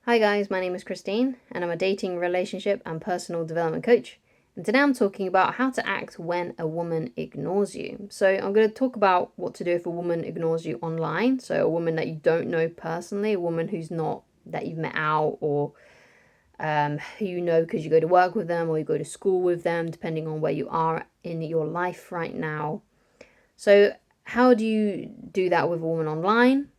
Hi guys, my name is Christine and I'm a dating, relationship and personal development coach. And today I'm talking about how to act when a woman ignores you. So I'm going to talk about what to do if a woman ignores you online. So a woman that you don't know personally, a woman who's not that you've met out or who you know because you go to work with them or you go to school with them, depending on where you are in your life right now. So how do you do that with a woman online?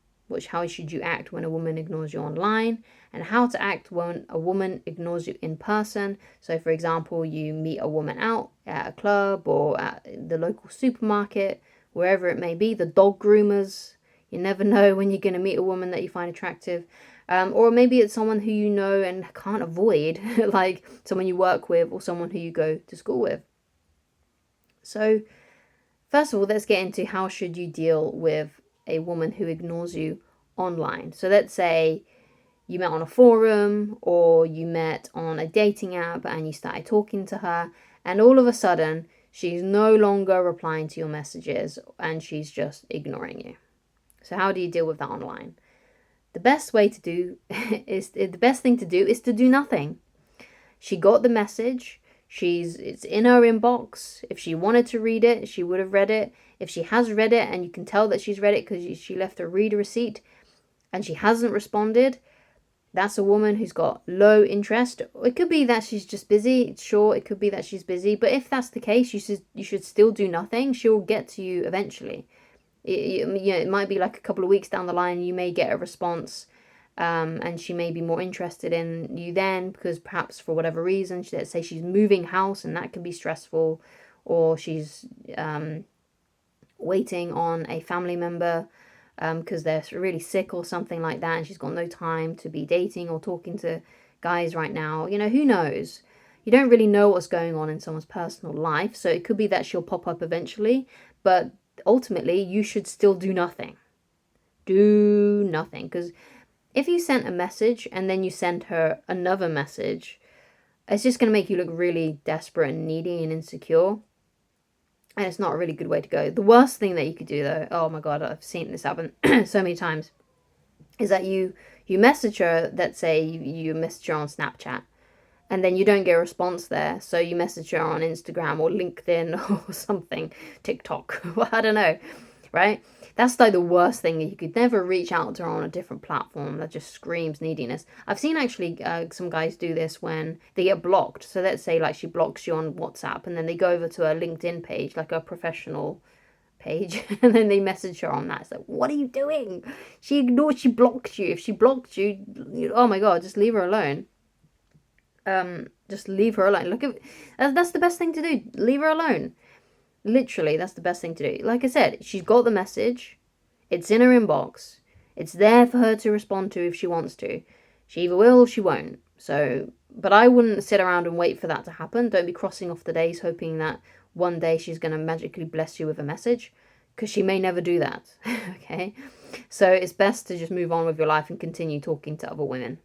How should you act when a woman ignores you online? And how to act when a woman ignores you in person. So, for example, you meet a woman out at a club or at the local supermarket, wherever it may be, the dog groomers. You never know when you're going to meet a woman that you find attractive. Or maybe it's someone who you know and can't avoid, like someone you work with or someone who you go to school with. So, first of all, let's get into how should you deal with a woman who ignores you online. So let's say you met on a forum or you met on a dating app and you started talking to her, and all of a sudden she's no longer replying to your messages and she's just ignoring you. So how do you deal with that online? The best way to do is the best thing to do is to do nothing. She got the message. It's in her inbox. If she wanted to read it, she would have read it. If she has read it and you can tell that she's read it because she left a read receipt and she hasn't responded, that's a woman who's got low interest. It could be that she's just busy. Sure, it could be that she's busy. But if that's the case, you should still do nothing. She'll get to you eventually. It might be like a couple of weeks down the line, you may get a response, and she may be more interested in you then because perhaps for whatever reason, let's say she's moving house and that can be stressful, or she's waiting on a family member because they're really sick or something like that, and she's got no time to be dating or talking to guys right now. Who knows? You don't really know what's going on in someone's personal life, so it could be that she'll pop up eventually, but ultimately you should still do nothing. Do nothing, because if you sent a message and then you send her another message, it's just going to make you look really desperate and needy and insecure. And it's not a really good way to go. The worst thing that you could do, though, oh my god, I've seen this happen so many times, is that you message her, let's say you message her on Snapchat, and then you don't get a response there, so you message her on Instagram or LinkedIn or something, TikTok, I don't know, right? That's like the worst thing. You could never reach out to her on a different platform. That just screams neediness. I've seen actually some guys do this when they get blocked. So let's say like she blocks you on WhatsApp and then they go over to her LinkedIn page, like a professional page, and then they message her on that. It's like, what are you doing? She blocked you. If she blocked you, oh my god, just leave her alone. Just leave her alone. Look at that's the best thing to do. Leave her alone. Literally, that's the best thing to do. Like I said, she's got the message. It's in her inbox. It's there for her to respond to if she wants to. She either will or she won't. So, but I wouldn't sit around and wait for that to happen. Don't be crossing off the days hoping that one day she's going to magically bless you with a message, because she may never do that. Okay? So it's best to just move on with your life and continue talking to other women.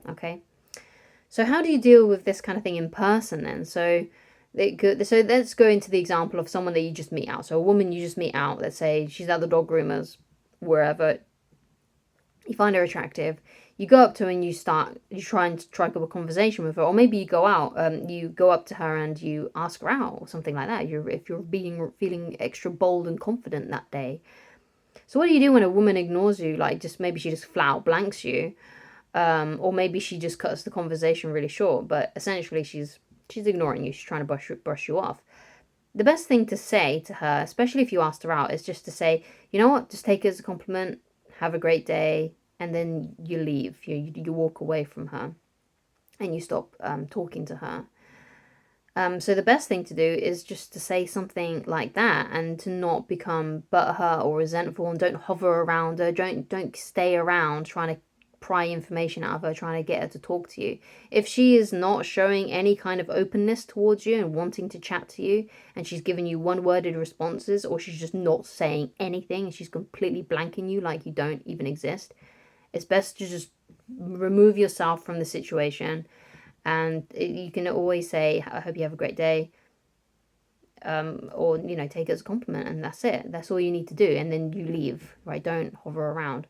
Okay? So how do you deal with this kind of thing in person then? So let's go into the example of someone that you just meet out. So a woman you just meet out, let's say she's at the dog groomers, wherever. You find her attractive. You go up to her and you try and strike up a conversation with her, or maybe you go out, you go up to her and you ask her out or something like that. If you're feeling extra bold and confident that day. So what do you do when a woman ignores you? Like maybe she just flat out blanks you, or maybe she just cuts the conversation really short. But essentially, she's ignoring you. She's trying to brush you off. The best thing to say to her, especially if you asked her out, is just to say, you know what, just take it as a compliment, have a great day, and then you leave. You walk away from her, and you stop talking to her. So the best thing to do is just to say something like that, and to not become butthurt or resentful, and don't hover around her. Don't stay around trying to pry information out of her, trying to get her to talk to you. If she is not showing any kind of openness towards you and wanting to chat to you, and she's giving you one-worded responses, or she's just not saying anything, and she's completely blanking you like you don't even exist, it's best to just remove yourself from the situation. And you can always say, I hope you have a great day, or take it as a compliment, and that's it. That's all you need to do, and then you leave, right? Don't hover around.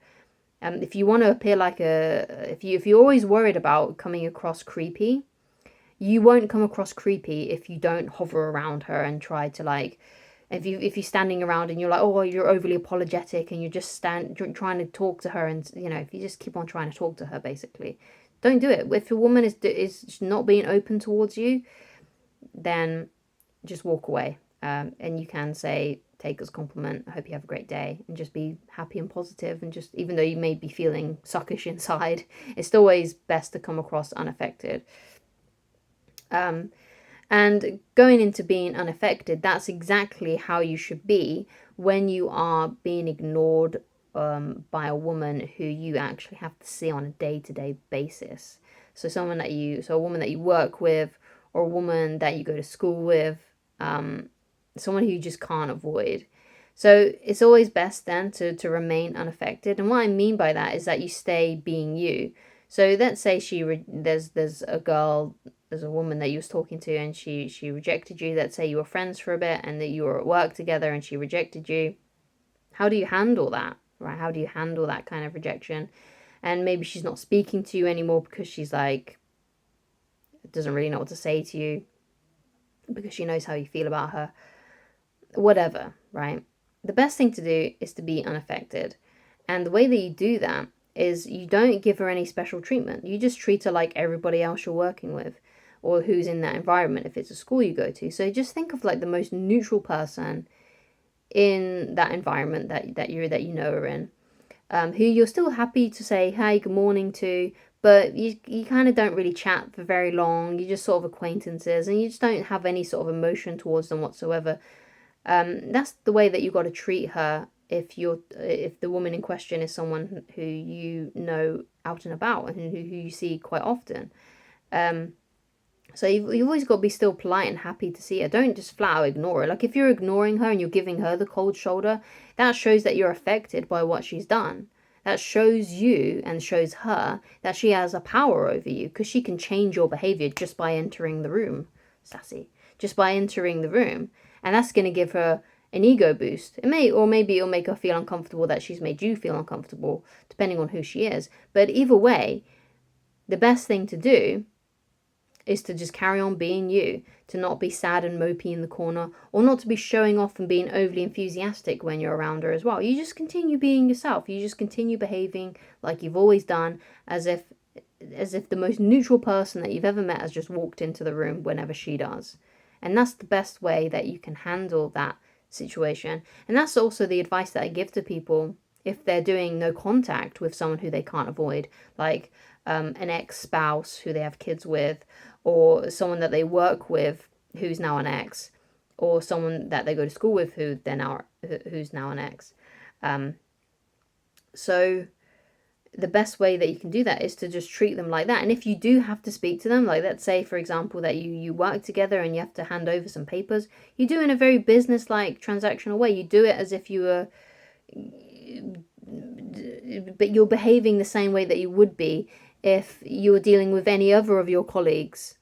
If you want to appear like if you're always worried about coming across creepy, you won't come across creepy if you don't hover around her and try to like, if you're standing around and you're like, oh, you're overly apologetic and you're just trying to talk to her, and if you just keep on trying to talk to her, basically, don't do it. If a woman is not being open towards you, then just walk away. And you can say, take as compliment, I hope you have a great day, and just be happy and positive, and just, even though you may be feeling suckish inside, it's always best to come across unaffected. And going into being unaffected, that's exactly how you should be when you are being ignored by a woman who you actually have to see on a day-to-day basis. So a woman that you work with, or a woman that you go to school with, someone who you just can't avoid. So it's always best then to remain unaffected. And what I mean by that is that you stay being you. So let's say there's a woman that you was talking to, and she rejected you. Let's say you were friends for a bit and that you were at work together and she rejected you. How do you handle that, right? How do you handle that kind of rejection? And maybe she's not speaking to you anymore because she's like, doesn't really know what to say to you because she knows how you feel about her. Whatever, right? The best thing to do is to be unaffected. And the way that you do that is you don't give her any special treatment. You just treat her like everybody else you're working with, or who's in that environment if it's a school you go to. So just think of like the most neutral person in that environment that you know are in, who you're still happy to say hey, good morning to, but you kind of don't really chat for very long. You're just sort of acquaintances, and you just don't have any sort of emotion towards them whatsoever. That's the way that you got to treat her if the woman in question is someone who you know out and about and who you see quite often. So you've always got to be still polite and happy to see her. Don't just flat out ignore her. Like if you're ignoring her and you're giving her the cold shoulder, that shows that you're affected by what she's done. That shows you and shows her that she has a power over you, because she can change your behavior just by entering the room. Sassy. Just by entering the room. And that's going to give her an ego boost. Maybe it'll make her feel uncomfortable that she's made you feel uncomfortable, depending on who she is. But either way, the best thing to do is to just carry on being you, to not be sad and mopey in the corner, or not to be showing off and being overly enthusiastic when you're around her as well. You just continue being yourself. You just continue behaving like you've always done, as if the most neutral person that you've ever met has just walked into the room whenever she does. And that's the best way that you can handle that situation. And that's also the advice that I give to people if they're doing no contact with someone who they can't avoid, like an ex-spouse who they have kids with, or someone that they work with who's now an ex, or someone that they go to school with who's now an ex. So the best way that you can do that is to just treat them like that. And if you do have to speak to them, like let's say, for example, that you work together and you have to hand over some papers, you do it in a very business-like, transactional way. You do it as if you were, but you're behaving the same way that you would be if you were dealing with any other of your colleagues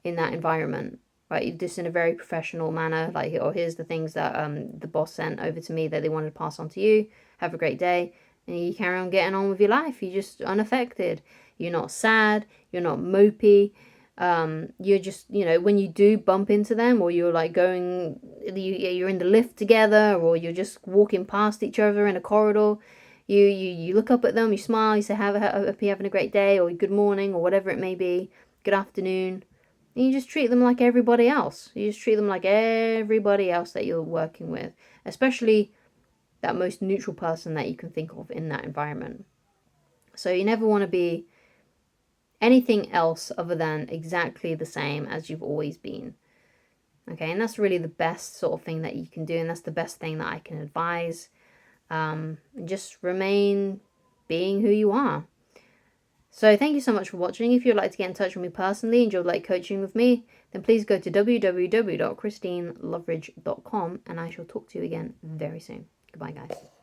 in that environment, right? Just in a very professional manner, like, oh, here's the things that the boss sent over to me that they wanted to pass on to you. Have a great day. And you carry on getting on with your life. You're just unaffected. You're not sad. You're not mopey. You're just, when you do bump into them, or you're like you're in the lift together, or you're just walking past each other in a corridor, you look up at them, you smile, you say, hope you're having a great day, or good morning, or whatever it may be, good afternoon. And you just treat them like everybody else. You just treat them like everybody else that you're working with, especially that most neutral person that you can think of in that environment. So you never want to be anything else other than exactly the same as you've always been. Okay, and that's really the best sort of thing that you can do, and that's the best thing that I can advise. Just remain being who you are. So thank you so much for watching. If you'd like to get in touch with me personally and you'd like coaching with me, then please go to www.christineloveridge.com, and I shall talk to you again very soon. Goodbye, guys.